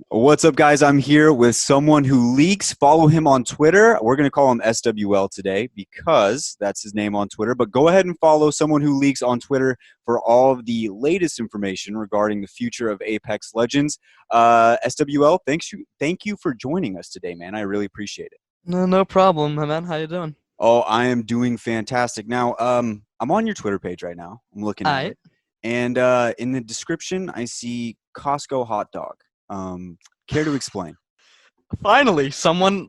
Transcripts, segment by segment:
What's up, guys? I'm here with someone who leaks. Follow him on Twitter. We're going to call him SWL today because that's his name on Twitter. But go ahead and follow someone who leaks on Twitter for all of the latest information regarding the future of Apex Legends. SWL, thank you for joining us today, man. I really appreciate it. No problem, my man. How you doing? Oh, I am doing fantastic. Now, I'm on your Twitter page right now. I'm looking at Alright. it. And in the description, I see Costco hot dog. Care to explain? Finally, someone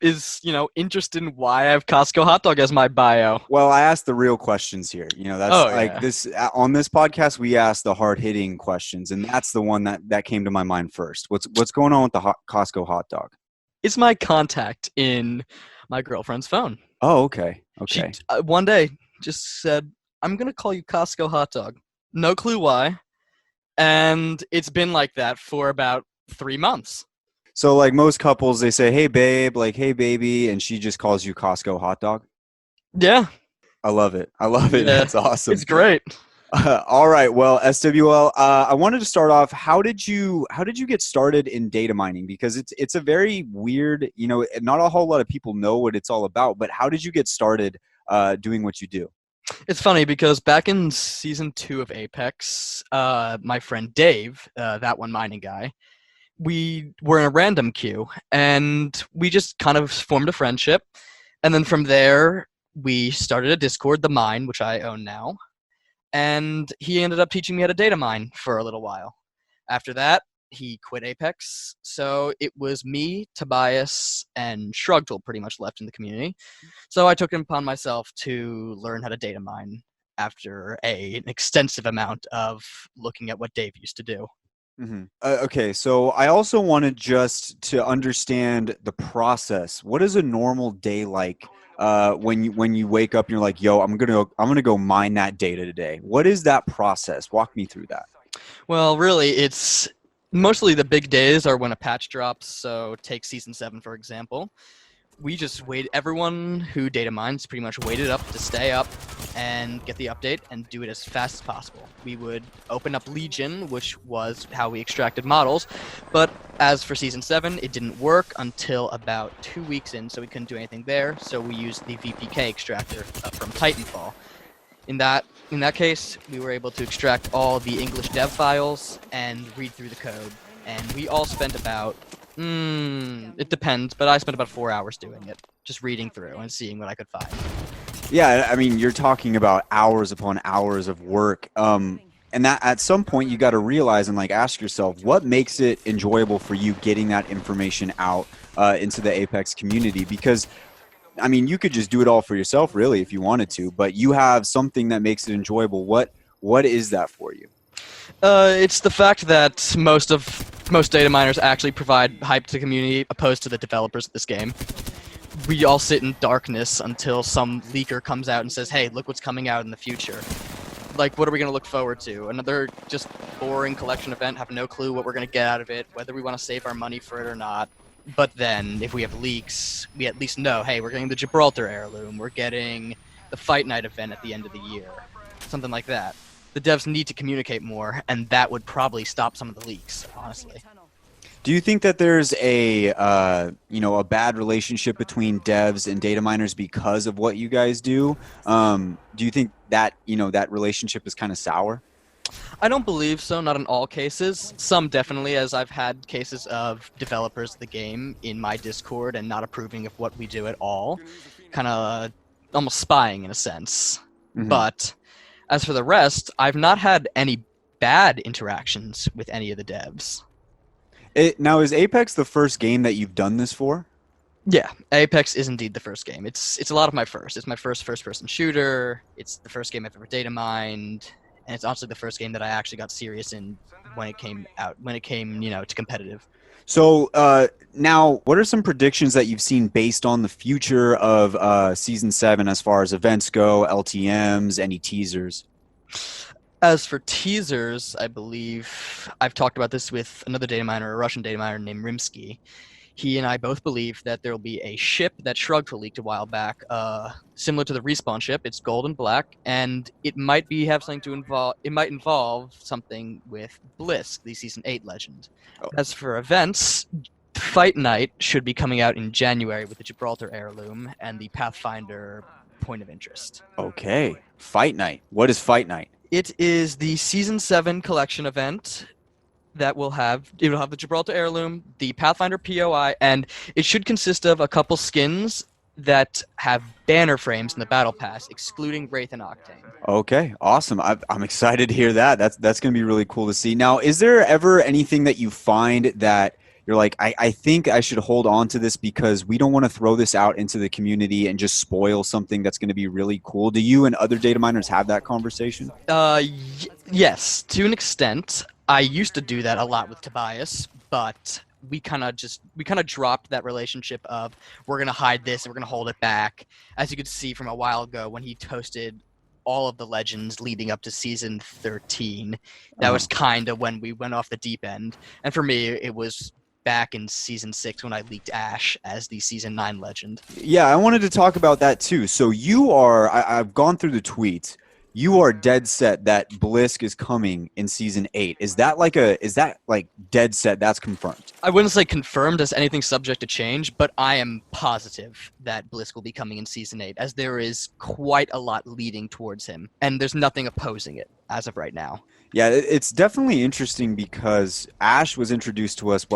is, interested in why I have Costco hot dog as my bio. Well, I asked the real questions here. That's Oh like yeah. this on this podcast. We ask the hard-hitting questions, and that's the one that came to my mind first. What's going on with the Costco hot dog? It's my contact in my girlfriend's phone. Oh, okay, She okay. one day just said, "I'm gonna call you Costco hot dog." No clue why, and it's been like that for about 3 months. So, like most couples, they say, "Hey, babe," like "Hey, baby," and she just calls you Costco hot dog. Yeah, I love it. I love it. yeah, That's awesome. it's great. All right. Well, SWL, I wanted to start off. How did you get started in data mining? Because it's a very weird. Not a whole lot of people know what it's all about. But how did you get started doing what you do? It's funny because back in season 2 of Apex, my friend Dave, that one mining guy, we were in a random queue and we just kind of formed a friendship. And then from there, we started a Discord, the mine, which I own now. And he ended up teaching me how to data mine for a little while. After that, he quit Apex. So it was me, Tobias, and Shrugtool pretty much left in the community. So I took it upon myself to learn how to data mine after an extensive amount of looking at what Dave used to do. Okay, so I also wanted just to understand the process. What is a normal day like when you wake up and you're like, "Yo, I'm gonna go mine that data today." What is that process? Walk me through that. Well, really, it's mostly the big days are when a patch drops. So take season 7 for example. We just wait. Everyone who data mines pretty much waited up to stay up and get the update and do it as fast as possible. We would open up Legion, which was how we extracted models, but as for season 7, it didn't work until about 2 weeks in, so we couldn't do anything there. So we used the VPK extractor from Titanfall. In that case, we were able to extract all the English dev files and read through the code, and we all spent about it depends, but I spent about 4 hours doing it, just reading through and seeing what I could find. Yeah, I mean, you're talking about hours upon hours of work. And that at some point you got to realize and like ask yourself, what makes it enjoyable for you getting that information out into the Apex community? Because I mean, you could just do it all for yourself, really, if you wanted to. But you have something that makes it enjoyable. What is that for you? It's the fact that most data miners actually provide hype to the community, opposed to the developers of this game. We all sit in darkness until some leaker comes out and says, "Hey, look what's coming out in the future." Like, what are we going to look forward to? Another just boring collection event, have no clue what we're going to get out of it, whether we want to save our money for it or not. But then, if we have leaks, we at least know, hey, we're getting the Gibraltar heirloom, we're getting the Fight Night event at the end of the year, something like that. The devs need to communicate more, and that would probably stop some of the leaks, honestly. Do you think that there's a bad relationship between devs and data miners because of what you guys do? Do you think that that relationship is kind of sour? I don't believe so, not in all cases. Some definitely, as I've had cases of developers of the game in my Discord and not approving of what we do at all. Kind of almost spying in a sense. hmm But as for the rest, I've not had any bad interactions with any of the devs. Now, is Apex the first game that you've done this for? Yeah, Apex is indeed the first game. It's a lot of my first. It's my first-person shooter. It's the first game I've ever data mined, and it's also the first game that I actually got serious in when it came out. When it came, to competitive. So now, what are some predictions that you've seen based on the future of Season 7 as far as events go, LTMs, any teasers? As for teasers, I believe I've talked about this with another data miner, a Russian data miner named Rimsky. he and I both believe that there will be a ship that Shrugged leaked a while back, similar to the Respawn ship. It's gold and black, and it might have something to involve. It might involve something with Blisk, the Season 8 legend. As for events, Fight Night should be coming out in January with the Gibraltar Heirloom and the Pathfinder Point of Interest. Okay, Fight Night. What is Fight Night? It is the Season 7 collection event that will have the Gibraltar Heirloom, the Pathfinder POI, and it should consist of a couple skins that have banner frames in the Battle Pass, excluding Wraith and Octane. Okay, awesome. I'm excited to hear that. That's going to be really cool to see. Now, is there ever anything that you find that you're like, I think I should hold on to this because we don't want to throw this out into the community and just spoil something that's going to be really cool? Do you and other data miners have that conversation? Yes, to an extent. I used to do that a lot with Tobias, but we kind of dropped that relationship of we're going to hide this and we're going to hold it back. As you could see from a while ago when he toasted all of the legends leading up to season 13, that was kind of when we went off the deep end. And for me, it was back in season 6 when I leaked Ash as the season 9 legend. Yeah, I wanted to talk about that too. So I've gone through the tweets. You are dead set that Blisk is coming in season 8. Is that like dead set? That's confirmed? I wouldn't say confirmed as anything subject to change, but I am positive that Blisk will be coming in season 8, as there is quite a lot leading towards him, and there's nothing opposing it as of right now. Yeah, it's definitely interesting because Ash was introduced to us,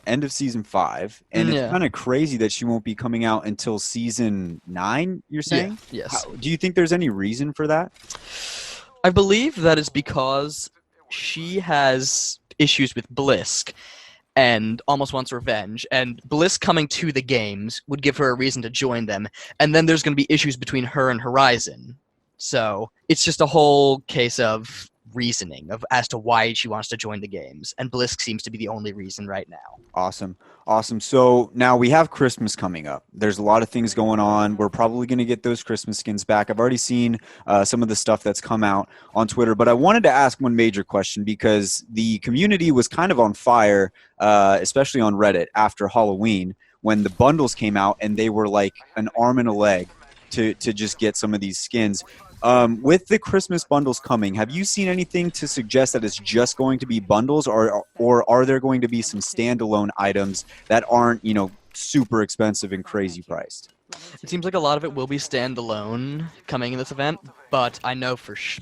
end of season 5, and it's kind of crazy that she won't be coming out until season 9, you're saying? Yeah, yes. Do you think there's any reason for that? I believe that is because she has issues with Blisk and almost wants revenge, and Blisk coming to the games would give her a reason to join them, and then there's going to be issues between her and Horizon. So it's just a whole case of reasoning as to why she wants to join the games, and Blisk seems to be the only reason right now. Awesome. So now we have Christmas coming up. There's a lot of things going on. We're probably going to get those Christmas skins back. I've already seen some of the stuff that's come out on Twitter, but I wanted to ask one major question because the community was kind of on fire, especially on Reddit after Halloween when the bundles came out and they were like an arm and a leg to just get some of these skins. With the Christmas bundles coming, have you seen anything to suggest that it's just going to be bundles, or are there going to be some standalone items that aren't, super expensive and crazy priced? It seems like a lot of it will be standalone coming in this event, but I know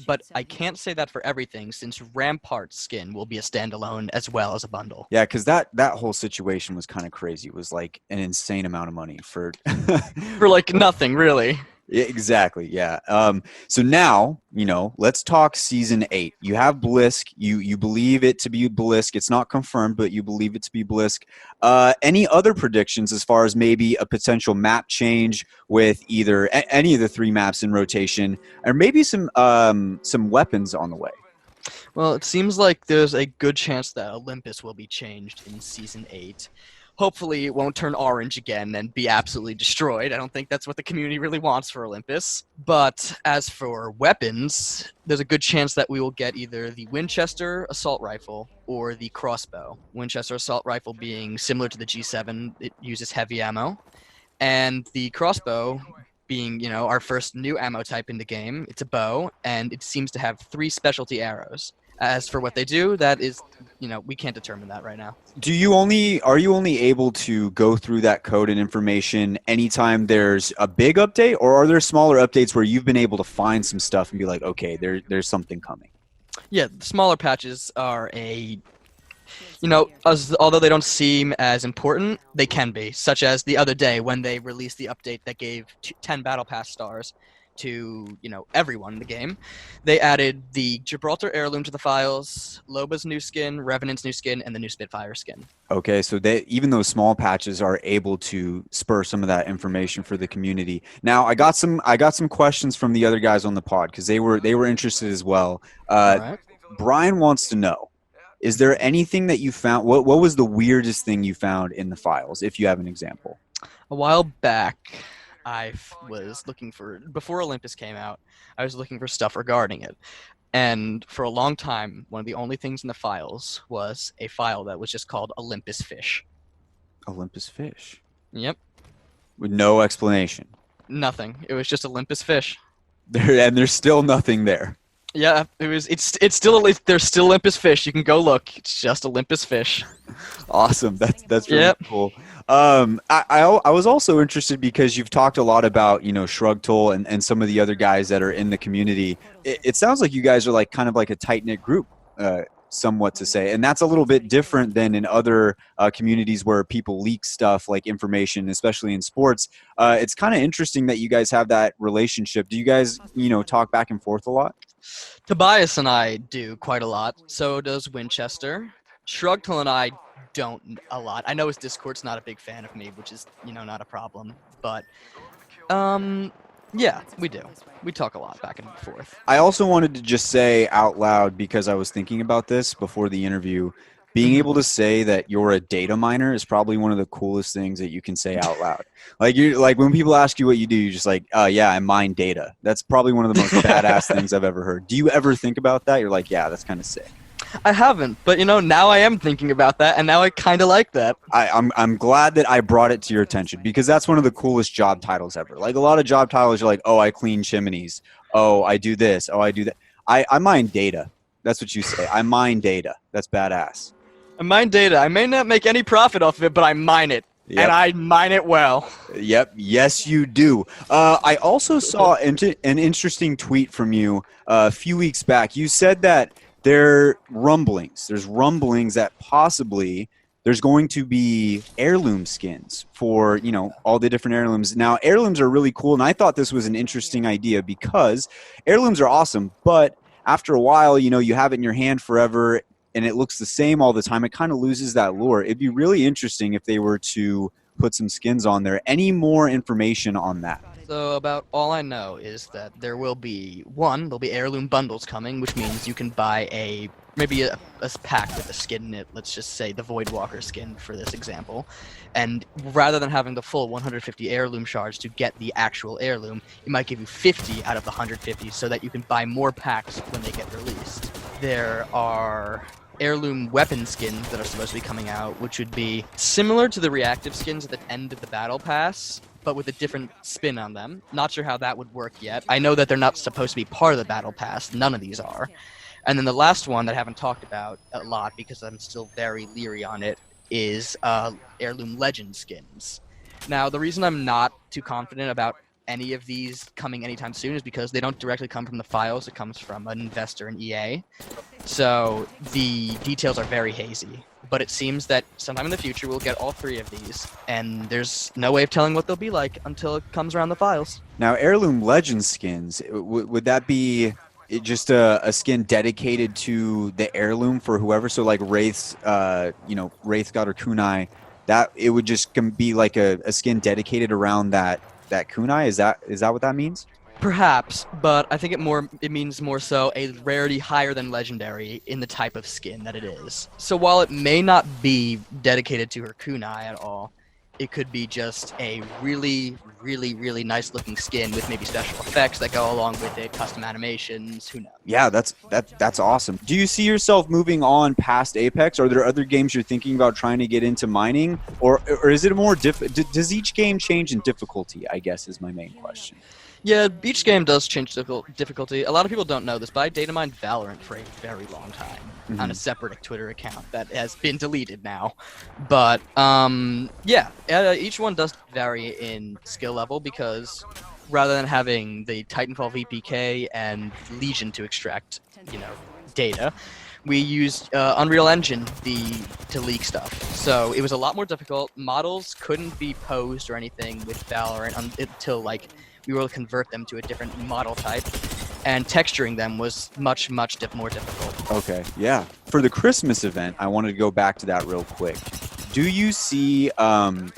but I can't say that for everything since Rampart's skin will be a standalone as well as a bundle. Yeah, because that whole situation was kind of crazy. It was like an insane amount of money for for like nothing really. Yeah, exactly. Yeah. So now, let's talk season 8. You have Blisk. You believe it to be Blisk. It's not confirmed, but you believe it to be Blisk. Any other predictions as far as maybe a potential map change with either any of the 3 maps in rotation, or maybe some weapons on the way? Well, it seems like there's a good chance that Olympus will be changed in season 8. Hopefully it won't turn orange again and be absolutely destroyed. I don't think that's what the community really wants for Olympus. But as for weapons, there's a good chance that we will get either the Winchester assault rifle or the crossbow. Winchester assault rifle being similar to the G7, it uses heavy ammo. And the crossbow being, our first new ammo type in the game. It's a bow, and it seems to have 3 specialty arrows. As for what they do, that is, we can't determine that right now. Are you only able to go through that code and information anytime there's a big update, or are there smaller updates where you've been able to find some stuff and be like, okay, there's something coming? Yeah, the smaller patches are although they don't seem as important, they can be, such as the other day when they released the update that gave 10 Battle Pass stars to, everyone in the game. They added the Gibraltar Heirloom to the files, Loba's new skin, Revenant's new skin, and the new Spitfire skin. Okay, so even those small patches are able to spur some of that information for the community. Now, I got some questions from the other guys on the pod because they were interested as well. Right. Brian wants to know, is there anything that you found? What was the weirdest thing you found in the files, if you have an example? A while back, I was looking before Olympus came out, I was looking for stuff regarding it. And for a long time, one of the only things in the files was a file that was just called Olympus Fish. Olympus fish Yep. with no explanation. Nothing. It was just Olympus fish. And there's still nothing there. Yeah, it was. It's still. There's still Olympus fish. You can go look. It's just Olympus fish. Awesome. That's really Yep. cool. I was also interested because you've talked a lot about, Shrugtoll and some of the other guys that are in the community. It sounds like you guys are like kind of like a tight-knit group, somewhat to say. And that's a little bit different than in other communities where people leak stuff like information, especially in sports. It's kind of interesting that you guys have that relationship. Do you guys, talk back and forth a lot? Tobias and I do quite a lot. So does Winchester. Shrugtel and I don't a lot. I know his Discord's not a big fan of me, which is, not a problem. But, yeah, we do. We talk a lot back and forth. I also wanted to just say out loud, because I was thinking about this before the interview, being able to say that you're a data miner is probably one of the coolest things that you can say out loud. Like when people ask you what you do, you're just like, oh yeah, I mine data. That's probably one of the most badass things I've ever heard. Do you ever think about that? You're like, yeah, that's kind of sick. I haven't, but now I am thinking about that, and now I kind of like that. I'm glad that I brought it to your attention, because that's one of the coolest job titles ever. Like a lot of job titles, you're like, oh, I clean chimneys. Oh, I do this. Oh, I do that. I mine data. That's what you say. I mine data. That's badass. I mine data. I may not make any profit off of it, but I mine it. Yep. And I mine it well. Yep. Yes, you do. I also saw an interesting tweet from you a few weeks back. You said that there's rumblings that possibly there's going to be heirloom skins for, all the different heirlooms. Now, heirlooms are really cool, and I thought this was an interesting idea because heirlooms are awesome, but after a while, you have it in your hand forever and it looks the same all the time. It kind of loses that lure. It'd be really interesting if they were to put some skins on there. Any more information on that? So about all I know is that there'll be heirloom bundles coming, which means you can buy maybe a pack with a skin in it. Let's just say the Voidwalker skin for this example. And rather than having the full 150 heirloom shards to get the actual heirloom, it might give you 50 out of the 150 so that you can buy more packs when they get released. There are heirloom weapon skins that are supposed to be coming out, which would be similar to the reactive skins at the end of the battle pass, but with a different spin on them. Not sure how that would work yet. I know that they're not supposed to be part of the battle pass. None of these are. And then the last one that I haven't talked about a lot because I'm still very leery on it is heirloom legend skins. Now, the reason I'm not too confident about any of these coming anytime soon is because they don't directly come from the files. It comes from an investor in EA. So the details are very hazy. But it seems that sometime in the future we'll get all three of these, and there's no way of telling what they'll be like until it comes around the files. Now, heirloom legend skins, would that be just a skin dedicated to the heirloom for whoever? So like Wraith's, Wraith God or Kunai, that it would just be like a skin dedicated around that kunai? Is that what that means? Perhaps, but I think it means more so a rarity higher than legendary in the type of skin that it is. So while it may not be dedicated to her kunai at all, it could be just a really, really, really nice looking skin with maybe special effects that go along with it, custom animations, who knows. Yeah, that's awesome. Do you see yourself moving on past Apex? Are there other games you're thinking about trying to get into mining? Or is it more does each game change in difficulty, I guess, is my main question. Yeah, each game does change difficulty. A lot of people don't know this, but I data mined Valorant for a very long time on a separate Twitter account that has been deleted now. But, each one does vary in skill level because rather than having the Titanfall VPK and Legion to extract, data, we used Unreal Engine to leak stuff. So it was a lot more difficult. Models couldn't be posed or anything with Valorant until, we were able to convert them to a different model type, and texturing them was much more difficult. Okay, yeah. For the Christmas event, I wanted to go back to that real quick. Do you see one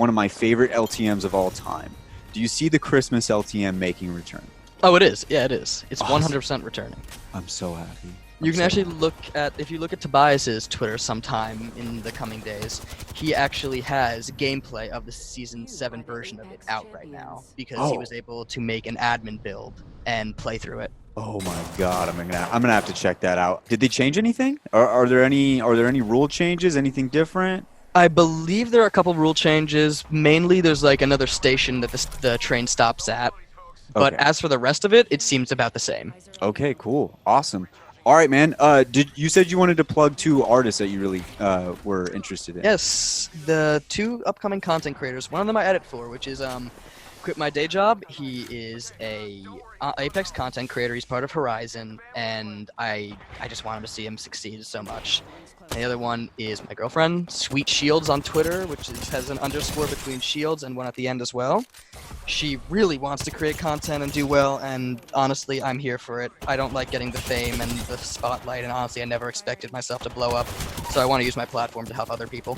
of my favorite LTMs of all time? Do you see the Christmas LTM making a return? Oh, it is. Yeah, it is. It's Awesome. 100% returning. I'm so happy. You can actually if you look at Tobias's Twitter sometime in the coming days, he actually has gameplay of the Season 7 version of it out right now because he was able to make an admin build and play through it. Oh my god, I'm gonna have to check that out. Did they change anything? Are there any rule changes? Anything different? I believe there are a couple rule changes. Mainly, there's like another station that the train stops at. But Okay. as for the rest of it, it seems about the same. Okay, cool. Awesome. All right, man. Did you said you wanted to plug 2 artists that you really were interested in? Yes, the 2 upcoming content creators. One of them I edit for, which is quit my day job. He is a Apex content creator. He's part of Horizon, and I just want him to see him succeed so much. And the other one is my girlfriend, Sweet Shields on Twitter, which has an underscore between Shields and one at the end as well. She really wants to create content and do well, and honestly, I'm here for it. I don't like getting the fame and the spotlight, and honestly, I never expected myself to blow up. So I want to use my platform to help other people.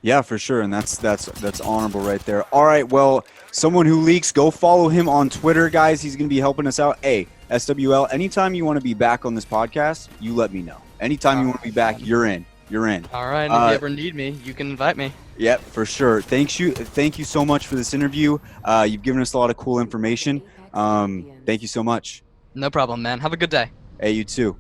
Yeah, for sure, and that's honorable right there. All right, well, someone who leaks, go follow him on Twitter, guys. He's gonna be helping us out. Hey, SWL, anytime you want to be back on this podcast, you let me know. Anytime you want to be back, you're in. You're in. All right, and if you ever need me, you can invite me. Yep, for sure. Thank you so much for this interview. You've given us a lot of cool information. Thank you so much. No problem, man. Have a good day. Hey, you too.